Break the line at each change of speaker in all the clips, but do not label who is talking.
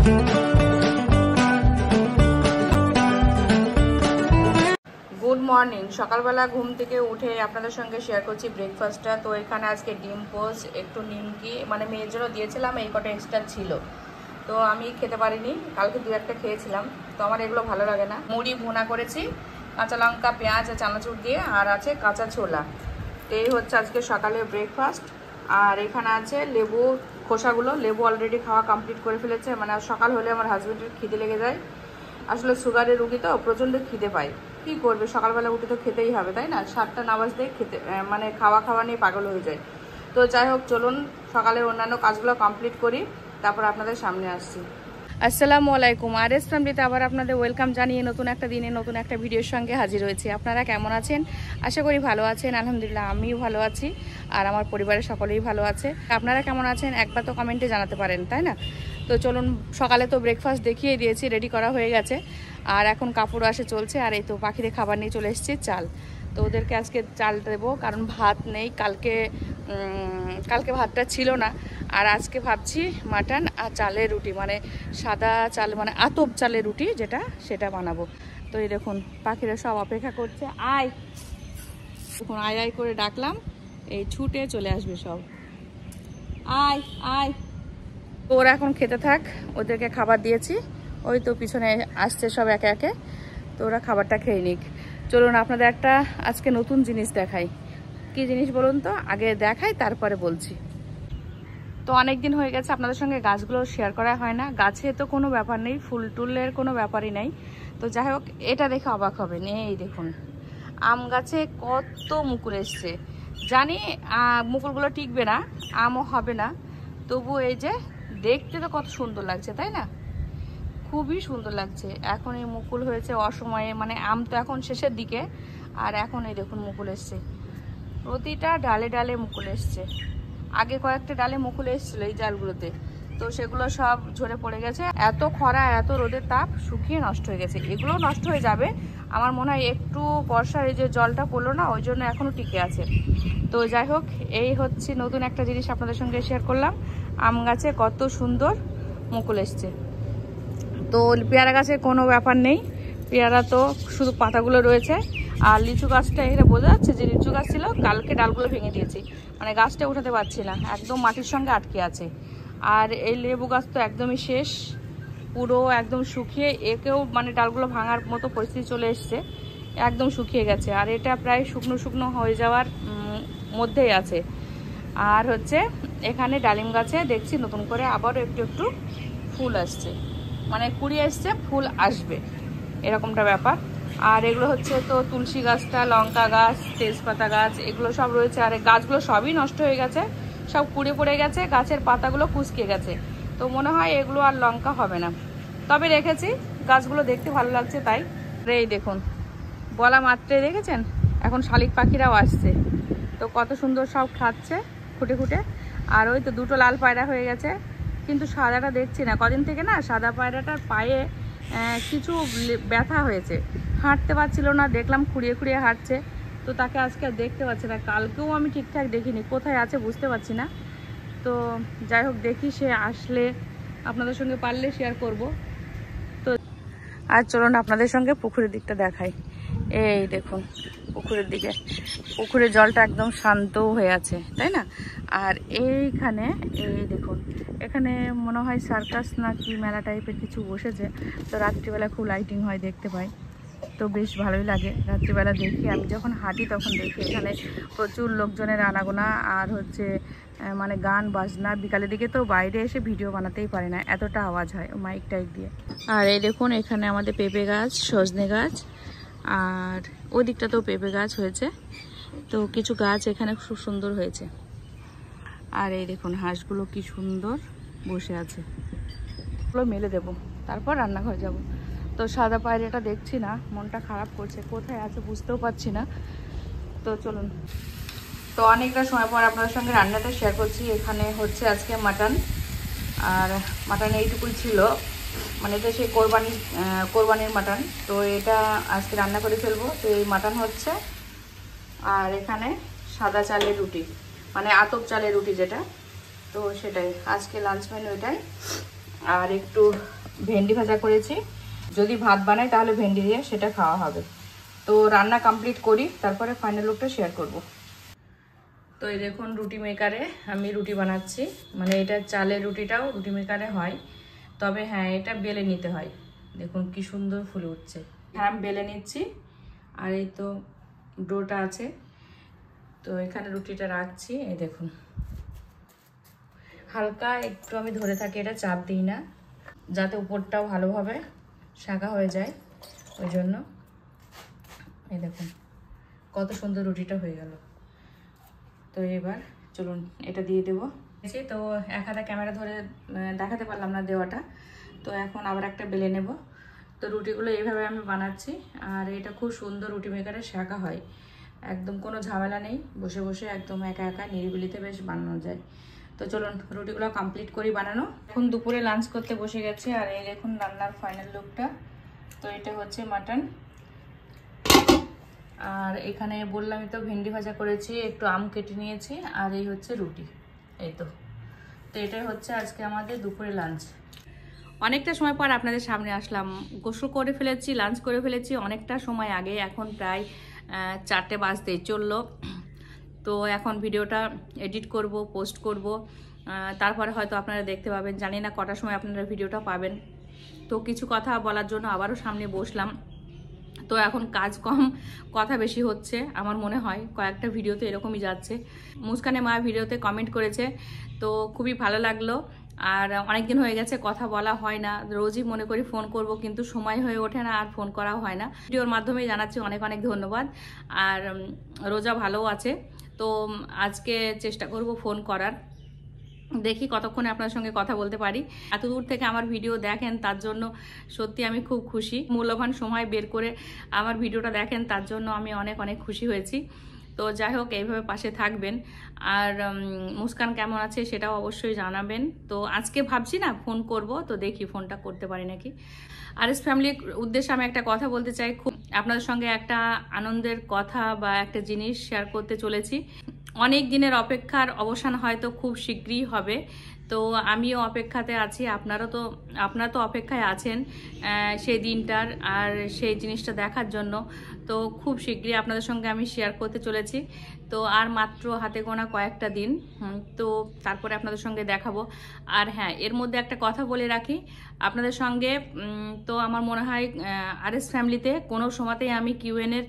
Good morning. সকালবেলা ঘুম থেকে উঠে আপনাদের সঙ্গে শেয়ার করছি ব্রেকফাস্টটা। তো এখানে আজকে ডিম পোস্ট, একটু নিমকি, মানে মেয়ের জন্য দিয়েছিলাম, এই কটা এক্সট্রা ছিল, তো আমি খেতে পারিনি, কালকে দু একটা খেয়েছিলাম, তো আমার এগুলো ভালো লাগে না। মুড়ি ভুনা করেছি কাঁচা লঙ্কা, পেঁয়াজ আর চানাচুর দিয়ে, আর আছে কাঁচা ছোলা। এই হচ্ছে আজকে সকালের ব্রেকফাস্ট। আর এখানে আছে লেবু খোসাগুলো, লেবু অলরেডি খাওয়া কমপ্লিট করে ফেলেছে। মানে সকাল হলে আমার হাজব্যান্ডের খিদে লেগে যায়, আসলে সুগারের রুগী তো প্রচণ্ড খিদে পায়, কী করবে, সকালবেলা উঠে তো খেতেই হবে, তাই না? 7টা না বাজতেই খেতে মানে খাওয়া নিয়ে পাগল হয়ে যায়। তো যাই হোক, চলুন সকালের অন্যান্য কাজগুলো কমপ্লিট করি, তারপর আপনাদের সামনে আসছি। আসসালামু আলাইকুম। আর এস ফ্যামিলিতে আবার আপনাদের ওয়েলকাম জানিয়ে নতুন একটা দিনে নতুন একটা ভিডিওর সঙ্গে হাজির হয়েছি। আপনারা কেমন আছেন? আশা করি ভালো আছেন। আলহামদুলিল্লাহ আমিও ভালো আছি, আর আমার পরিবারের সকলেই ভালো আছে। আপনারা কেমন আছেন একবার তো কমেন্টে জানাতে পারেন, তাই না? তো চলুন, সকালে তো ব্রেকফাস্ট দেখিয়ে দিয়েছি, রেডি করা হয়ে গেছে, আর এখন কাপড় আসে চলছে। আর এই তো পাখিদের খাবার নিয়ে চলে এসেছি, চাল। তো ওদেরকে আজকে চাল দেবো, কারণ ভাত নেই, কালকে ভাতটা ছিল না। আর আজকে ভাবছি মাটন আর চালের রুটি, মানে সাদা চাল, মানে আতপ চালের রুটি যেটা, সেটা বানাবো। তো এই দেখুন পাখিরা সব অপেক্ষা করছে, আয় দেখুন, আয় আয় করে ডাকলাম, এই ছুটে চলে আসবে সব, আয় আয়। ওরা এখন খেতে থাক, ওদেরকে খাবার দিয়েছি, ওই তো পিছনে আসছে সব একে একে, তো ওরা খাবারটা খেয়ে নিক। চলুন আপনাদের একটা আজকে নতুন জিনিস দেখাই। কি জিনিস বলুন তো? আগে দেখাই তারপরে বলছি। তো অনেক দিন হয়ে গেছে আপনাদের সঙ্গে গাছগুলো শেয়ার করা হয় না। গাছে তো কোনো ব্যাপার নেই, ফুল টুলের কোনো ব্যাপারই নেই। তো যাই হোক, এটা দেখে অবাক হবেন, এই দেখুন আম গাছে কত মুকুল এসছে। জানি মুকুলগুলো টিকবে না, আমও হবে না, তবু এই যে দেখতে তো কত সুন্দর লাগছে, তাই না? খুবই সুন্দর লাগছে। এখন এই মুকুল হয়েছে অসময়ে, মানে আম তো এখন শেষের দিকে, আর এখন এই দেখুন মুকুল এসছে, প্রতিটা ডালে ডালে মুকুল এসছে। আগে কয়েকটা ডালে মুকুল এসেছিলো এই জালগুলোতে, তো সেগুলো সব ঝরে পড়ে গেছে। এত খরা, এত রোদের তাপ, শুকিয়ে নষ্ট হয়ে গেছে। এগুলো নষ্ট হয়ে যাবে আমার মনে হয়, একটু বর্ষার এই যে জলটা পড়লো না, ওই জন্য এখনও টিকে আছে। তো যাই হোক, এই হচ্ছে নতুন একটা জিনিস আপনাদের সঙ্গে শেয়ার করলাম। আম গাছে কত সুন্দর মুকুল এসছে। তো পেয়ারা গাছে কোনো ব্যাপার নেই, পেয়ারা তো শুধু পাতাগুলো রয়েছে। আর লিচু গাছটা এখানে বোঝা যাচ্ছে যে লিচু গাছ ছিল, কালকে ডালগুলো ভেঙে দিয়েছি, মানে গাছটা উঠাতে পারছি না, একদম মাটির সঙ্গে আটকে আছে। আর এই লেবু গাছ তো একদমই শেষ, পুরো একদম শুকিয়ে, একেও মানে ডালগুলো ভাঙার মতো পরিস্থিতি চলে এসছে, একদম শুকিয়ে গেছে। আর এটা প্রায় শুকনো শুকনো হয়ে যাওয়ার মধ্যেই আছে। আর হচ্ছে এখানে ডালিম গাছে দেখছি নতুন করে আবারও একটু একটু ফুল আসছে, মানে কুড়ি আসছে, ফুল আসবে, এরকমটা ব্যাপার। আর এগুলো হচ্ছে তো তুলসী গাছটা, লঙ্কা গাছ, তেজপাতা গাছ, এগুলো সব রয়েছে। আর গাছগুলো সবই নষ্ট হয়ে গেছে, সব কুড়ে পড়ে গেছে, গাছের পাতাগুলো কুঁচকে গেছে। তো মনে হয় এগুলো আর লঙ্কা হবে না, তবে রেখেছি, গাছগুলো দেখতে ভালো লাগছে তাই। এই দেখুন, বলা মাত্রই দেখেছেন এখন শালিক পাখিরাও আসছে, তো কত সুন্দর সব খাচ্ছে খুঁটে খুঁটে। আর ওই তো দুটো লাল পায়রা হয়ে গেছে, কিন্তু সাদাটা দেখছি না, কদিন থেকে না সাদা পায়রাটার পায়ে কিছু ব্যথা হয়েছে, হাঁটতে পারছিল না, দেখলাম খুঁড়িয়ে খুঁড়িয়ে হাঁটছে, তো তাকে আজকে আর দেখতে পাচ্ছি না। কালকেও আমি ঠিকঠাক দেখিনি, কোথায় আছে বুঝতে পারছি না। তো যাই হোক, দেখি সে আসলে আপনাদের সঙ্গে পারলে শেয়ার করব। তো আর চলুন আপনাদের সঙ্গে পুকুরের দিকটা দেখাই। এই দেখুন পুকুরের দিকে, পুকুরের জলটা একদম শান্ত হয়ে আছে, তাই না? আর এইখানে এই দেখুন, এখানে মনে হয় সার্কাস না কি মেলা টাইপের কিছু বসেছে, তো রাত্রিবেলা খুব লাইটিং হয়, দেখতে পাই, তো বেশ ভালোই লাগে রাত্রিবেলা দেখি। আমি যখন হাঁটি তখন দেখি এখানে প্রচুর লোকজনের আনাগোনা, আর হচ্ছে মানে গান বাজনা। বিকালের দিকে তো বাইরে এসে ভিডিও বানাতেই পারে না, এতটা আওয়াজ হয় মাইক টাইক দিয়ে। আর এই দেখুন এখানে আমাদের পেঁপে গাছ, সজনে গাছ, আর ওই দিকটাতেও পেঁপে গাছ হয়েছে, তো কিছু গাছ এখানে খুব সুন্দর হয়েছে। আর এই দেখুন হাঁসগুলো কি সুন্দর বসে আছে, ওগুলো মেলে দেবো, তারপর রান্নাঘরে যাব। তো সাদা পায়রাটা দেখছি না, মনটা খারাপ করছে, কোথায় আছে বুঝতেও পারছি না। তো চলুন, তো অনেকটা সময় পর আপনাদের সঙ্গে রান্নাটা শেয়ার করছি। এখানে হচ্ছে আজকে মাটন, আর মাটন এইটুকুই ছিল, মানে এটা সেই কোরবানির মাটন, তো এটা আজকে রান্না করে ফেলবো। তো এই মাটন হচ্ছে, আর এখানে সাদা চালের রুটি, মানে আতপ চালের রুটি যেটা, তো সেটাই আজকে লাঞ্চ মেনু এটাই। আর একটু ভেন্ডি ভাজা করেছি। যদি ভাত বানাই তাহলে ভেন্ডি দিয়ে সেটা খাওয়া হবে। তো রান্না কমপ্লিট করি, তারপরে ফাইনাল লুকটা শেয়ার করব। তো এই দেখুন রুটি মেকারে আমি রুটি বানাচ্ছি। মানে এটা চালের রুটিটাও রুটি মেকারে হয়, তবে হ্যাঁ এটা বেলে নিতে হয়। দেখুন কি সুন্দর ফুলে উঠছে। হ্যাঁ আমি বেলে নিচ্ছি। আর এই তো ডোটা আছে, তো এখানে রুটিটা রাখছি। এই দেখুন হালকা একটু আমি ধরে থাকি, এটা চাপ দিই না, যাতে উপরটাও ভালোভাবে শাঁকা হয়ে যায়, ওই জন্য। এই দেখুন কত সুন্দর রুটিটা হয়ে গেল। তো এবার চলুন এটা দিয়ে দেবো। তো এক হাতে ক্যামেরা ধরে দেখাতে পারলাম না দেওয়াটা, তো এখন আবার একটা বেলে নেব। তো রুটিগুলো এইভাবে আমি বানাচ্ছি। আর এটা খুব সুন্দর রুটি মেকারে শাঁকা হয়, একদম কোনো ঝামেলা নেই, বসে বসে একদম একা একা নিরিবিলিতে বেশ বানানো যায়। তো চলুন রুটিগুলো কমপ্লিট করি বানানো। এখন দুপুরে লাঞ্চ করতে বসে গেছে। আর এই দেখুন রান্নার ফাইনাল লুকটা। তো এটা হচ্ছে মাটন, আর এখানে বললামই তো ভেন্ডি ভাজা করেছি, একটু আম কেটে নিয়েছি, আর এই হচ্ছে রুটি। এই তো এটাই হচ্ছে আজকে আমাদের দুপুরে লাঞ্চ। অনেকটা সময় পর আপনাদের সামনে আসলাম। গোসল করে ফেলেছি, লাঞ্চ করে ফেলেছি অনেকটা সময় আগে, এখন প্রায় 4টে বাজতেই চললো। তো এখন ভিডিওটা এডিট করব, পোস্ট করব, তারপরে হয়তো আপনারা দেখতে পাবেন। জানি না কটার সময় আপনারা ভিডিওটা পাবেন। তো কিছু কথা বলার জন্য আবারও সামনে বসলাম। তো এখন কাজ কম, কথা বেশি হচ্ছে আমার মনে হয়। কয়েকটা ভিডিওতে এরকমই যাচ্ছে। মুস্কানে মা ভিডিওতে কমেন্ট করেছে, তো খুবই ভালো লাগলো। আর অনেকদিন হয়ে গেছে কথা বলা হয় না, রোজই মনে করি ফোন করব, কিন্তু সময় হয়ে ওঠে না আর ফোন করাও হয় না। ভিডিওর মাধ্যমেই জানাচ্ছি অনেক অনেক ধন্যবাদ। আর রোজা ভালো আছে, তো আজকে চেষ্টা করব ফোন করার। দেখি কতক্ষণে আপনার সঙ্গে কথা বলতে পারি। এত দূর থেকে আমার ভিডিও দেখেন, তার জন্য সত্যি আমি খুব খুশি। মূল্যবান সময় বের করে আমার ভিডিওটা দেখেন, তার জন্য আমি অনেক অনেক খুশি হয়েছি। তো যাই হোক, এইভাবে পাশে থাকবেন। আর মুস্কান কেমন আছে সেটাও অবশ্যই জানাবেন। তো আজকে ভাবছি না ফোন করব, তো দেখি ফোনটা করতে পারি নাকি। আর এস ফ্যামিলির উদ্দেশ্যে আমি একটা কথা বলতে চাই। খুব আপনাদের সঙ্গে একটা আনন্দের কথা বা একটা জিনিস শেয়ার করতে চলেছি। অনেক দিনের অপেক্ষার অবসান হয়তো খুব শীঘ্রই হবে। তো আমিও অপেক্ষাতে আছি, আপনারা তো অপেক্ষায় আছেন সেই দিনটার আর সেই জিনিসটা দেখার জন্য। তো খুব শীঘ্রই আপনাদের সঙ্গে আমি শেয়ার করতে চলেছি। তো আর মাত্র হাতে গোনা কয়েকটা দিন, তো তারপরে আপনাদের সঙ্গে দেখাবো। আর হ্যাঁ, এর মধ্যে একটা কথা বলে রাখি আপনাদের সঙ্গে। তো আমার মনে হয় আর এস ফ্যামিলিতে কোনো সময়তেই আমি কিউএনের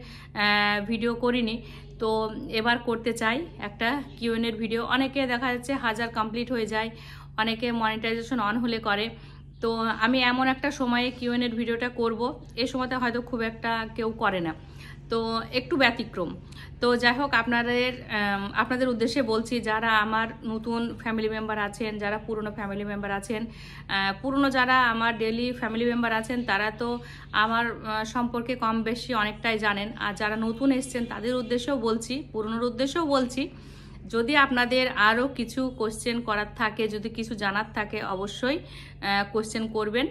ভিডিও করিনি। তো এবার করতে চাই একটা কিউএনের ভিডিও। অনেকে দেখা যাচ্ছে 1000 কমপ্লিট হয়ে যায়, অনেকে মনিটাইজেশন অন হলে করে। তো আমি এমন একটা সময়ে কিউএনের ভিডিওটা করব, এই সময়তে হয়তো খুব একটা কেউ করে না, তো একটু ব্যতিক্রম। তো যাই হোক, আপনাদের উদ্দেশ্যে বলছি, যারা আমার নতুন ফ্যামিলি মেম্বার আছেন, যারা পুরনো ফ্যামিলি মেম্বার আছেন, পুরনো যারা আমার ডেলি ফ্যামিলি মেম্বার আছেন, তারা তো আমার সম্পর্কে কম বেশি অনেকটাই জানেন। আর যারা নতুন এসছেন তাদের উদ্দেশ্যেও বলছি, পুরনোর উদ্দেশ্যেও বলছি, যদি আপনাদের আরও কিছু কোশ্চেন করার থাকে, যদি কিছু জানার থাকে, অবশ্যই কোশ্চেন করবেন।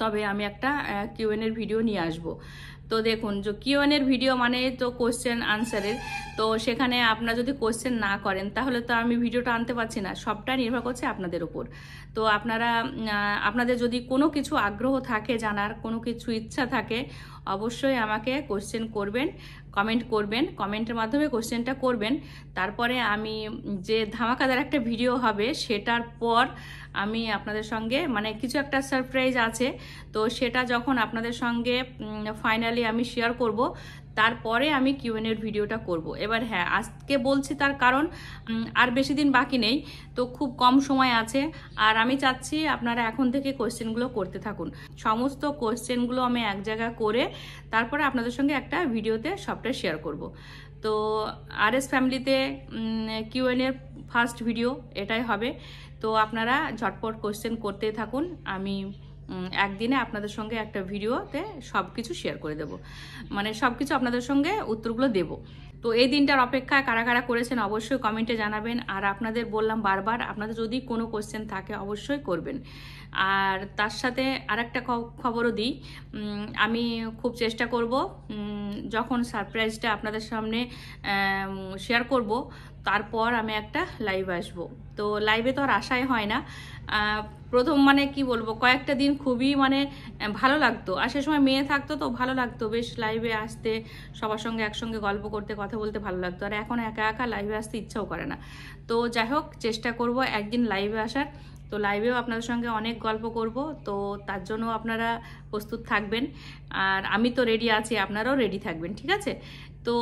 তবে আমি একটা কিউএনের ভিডিও নিয়ে আসব। তো দেখুন, যে কিউএনের ভিডিও মানে তো কোশ্চেন আনসারের, তো সেখানে আপনারা যদি কোশ্চেন না করেন তাহলে তো আমি ভিডিওটা আনতে পারছি না। সবটা নির্ভর করছে আপনাদের উপর। তো আপনাদের যদি কোনো কিছু আগ্রহ থাকে জানার, কোনো কিছু ইচ্ছা থাকে, অবশ্যই আমাকে কোশ্চেন করবেন, কমেন্ট করবেন, কমেন্টের মাধ্যমে কোশ্চেনটা করবেন। তারপরে আমি যে ধামাকাদার একটা ভিডিও হবে, সেটার পর আমি আপনাদের সঙ্গে মানে কিছু একটা সারপ্রাইজ আছে, তো সেটা যখন আপনাদের সঙ্গে ফাইনালি আমি শেয়ার করব, তারপরে আমি কিউএনের ভিডিওটা করব। এবার হ্যাঁ, আজকে বলছি তার কারণ আর বেশি দিন বাকি নেই, তো খুব কম সময় আছে। আর আমি চাচ্ছি আপনারা এখন থেকে কোশ্চেনগুলো করতে থাকুন। সমস্ত কোশ্চেনগুলো আমি এক জায়গায় করে তারপরে আপনাদের সঙ্গে একটা ভিডিওতে সবটা শেয়ার করব। তো আর এস ফ্যামিলিতে কিউএনের ফার্স্ট ভিডিও এটাই হবে। তো আপনারা ঝটপট কোশ্চেন করতেই থাকুন। আমি একদিনে আপনাদের সঙ্গে একটা ভিডিওতে সব কিছু শেয়ার করে দেব, মানে সব কিছু আপনাদের সঙ্গে উত্তরগুলো দেব। তো এই দিনটার অপেক্ষায় কারা কারা করেছেন অবশ্যই কমেন্টে জানাবেন। আর আপনাদের বললাম বারবার, আপনাদের যদি কোনো কোশ্চেন থাকে অবশ্যই করবেন। আর তার সাথে আরেকটা খবরও দিই, আমি খুব চেষ্টা করব যখন সারপ্রাইজটা আপনাদের সামনে শেয়ার করব, তারপর আমি একটা লাইভ আসবো। তো লাইভে তো আর আসাই হয় না। প্রথম মানে কি বলবো, কয়েকটা দিন খুবই মানে ভালো লাগতো, আর সে সময় মেয়ে থাকতো তো ভালো লাগতো বেশ লাইভে আসতে, সবার সঙ্গে একসঙ্গে গল্প করতে, কথা বলতে ভালো লাগতো। আর এখন একা একা লাইভে আসতে ইচ্ছাও করে না। তো যাই হোক, চেষ্টা করব একদিন লাইভে আসার। তো লাইভেও আপনাদের সঙ্গে অনেক গল্প করব, তো তার জন্য আপনারা প্রস্তুত থাকবেন। আর আমি তো রেডি আছি, আপনারাও রেডি থাকবেন, ঠিক আছে? তো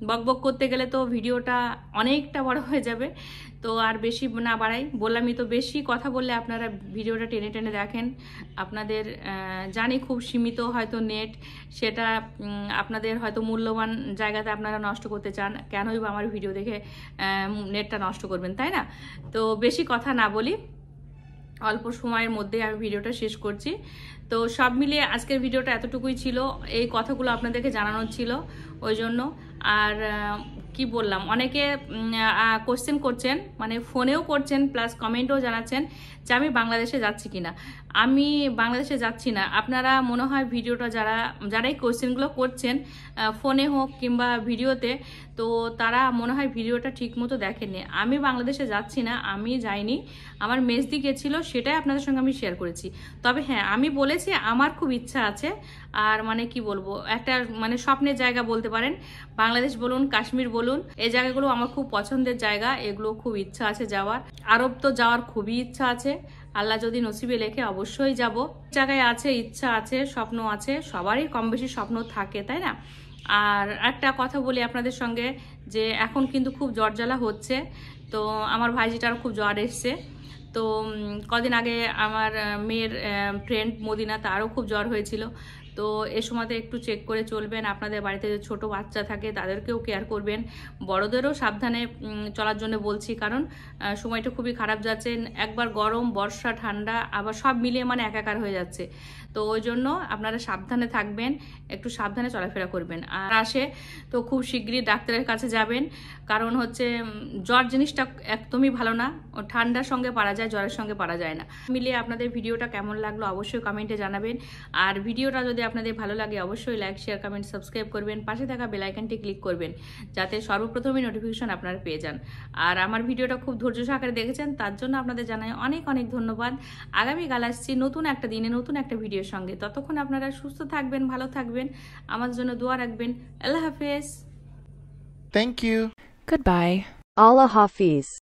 বকবক করতে গেলে তো ভিডিওটা অনেকটা বড় হয়ে যাবে, তো আর বেশি না বাড়াই। বললামই তো, বেশি কথা বললে আপনারা ভিডিওটা টেনে টেনে দেখেন। আপনাদের জানি খুব সীমিত হয়তো নেট, সেটা আপনাদের হয়তো মূল্যবান জায়গাতে আপনারা নষ্ট করতে চান, কেনই বা আমার ভিডিও দেখে নেটটা নষ্ট করবেন, তাই না? তো বেশি কথা না বলি, অল্প সময়ের মধ্যে আমি ভিডিওটা শেষ করছি। তো সব মিলিয়ে আজকের ভিডিওটা এতটুকুই ছিল, এই কথাগুলো আপনাদেরকে জানানোর ছিল ওই জন্য। আর কি বললাম, অনেকে কোশ্চেন করছেন, মানে ফোনেও করছেন প্লাস কমেন্টও জানাচ্ছেন যে আমি বাংলাদেশে যাচ্ছি কিনা। আমি বাংলাদেশে যাচ্ছি না। আপনারা মনে হয় ভিডিওটা যারাই কোশ্চেনগুলো করছেন ফোনে হোক কিংবা ভিডিওতে, তো তারা মনে হয় ভিডিওটা ঠিক মতো দেখেননি। আমি বাংলাদেশে যাচ্ছি না, আমি যাইনি, আমার মেজদি গেছিল, সেটাই আপনাদের সঙ্গে আমি শেয়ার করেছি। তবে হ্যাঁ, আমি বলেছি আমার খুব ইচ্ছা আছে, আর মানে কি বলবো, একটা মানে স্বপ্নের জায়গা বলতে পারেন, বাংলাদেশ বলুন, কাশ্মীর বলুন, এই জায়গাগুলো আমার খুব পছন্দের জায়গা, এগুলো খুব ইচ্ছা আছে যাওয়ার। আরব তো যাওয়ার খুবই ইচ্ছা আছে, আল্লাহ যদি নসিবে লেখে অবশ্যই যাব। জায়গায় আছে, ইচ্ছা আছে, স্বপ্ন আছে, সবারই কম বেশি স্বপ্ন থাকে, তাই না? আর একটা কথা বলি আপনাদের সঙ্গে, যে এখন কিন্তু খুব জ্বর জ্বালা হচ্ছে। তো আমার ভাইজিটার খুব জ্বর এসছে। তো কদিন আগে আমার মেয়ের ফ্রেন্ড মদিনা, তারও খুব জ্বর হয়েছিল। তো এ সময়তে একটু চেক করে চলবেন। আপনাদের বাড়িতে যে ছোটো বাচ্চা থাকে তাদেরকেও কেয়ার করবেন, বড়দেরও সাবধানে চলার জন্য বলছি, কারণ সময়টা খুবই খারাপ যাচ্ছে। একবার গরম, বর্ষা, ঠান্ডা, আবার সব মিলিয়ে মানে একাকার হয়ে যাচ্ছে। তো ওই জন্য আপনারা সাবধানে থাকবেন, একটু সাবধানে চলাফেরা করবেন। আর আসে তো খুব শীঘ্রই ডাক্তারের কাছে যাবেন, কারণ হচ্ছে জ্বর জিনিসটা একদমই ভালো না, ঠান্ডার সঙ্গে পারা যায়, জ্বরের সঙ্গে পারা যায় না। মিলিয়ে আপনাদের ভিডিওটা কেমন লাগলো অবশ্যই কমেন্টে জানাবেন। আর ভিডিওটা যদি আপনাদের ভালো লাগে অবশ্যই লাইক, শেয়ার, কমেন্ট, সাবস্ক্রাইব করবেন, পাশে থাকা বেল আইকনটি ক্লিক করবেন, যাতে সর্বপ্রথমে নোটিফিকেশন আপনারা পেয়ে যান। আর আমার ভিডিওটা খুব ধৈর্য সহকারে দেখেছেন, তার জন্য আপনাদের জানাই অনেক অনেক ধন্যবাদ। আগামীকাল আসছি নতুন একটা দিনে নতুন একটা ভিডিওর সঙ্গে। ততক্ষণ আপনারা সুস্থ থাকবেন, ভালো থাকবেন, আমার জন্য দোয়া রাখবেন। আল্লাহ হাফেজ।
Thank you.
Goodbye.
Allah Hafiz.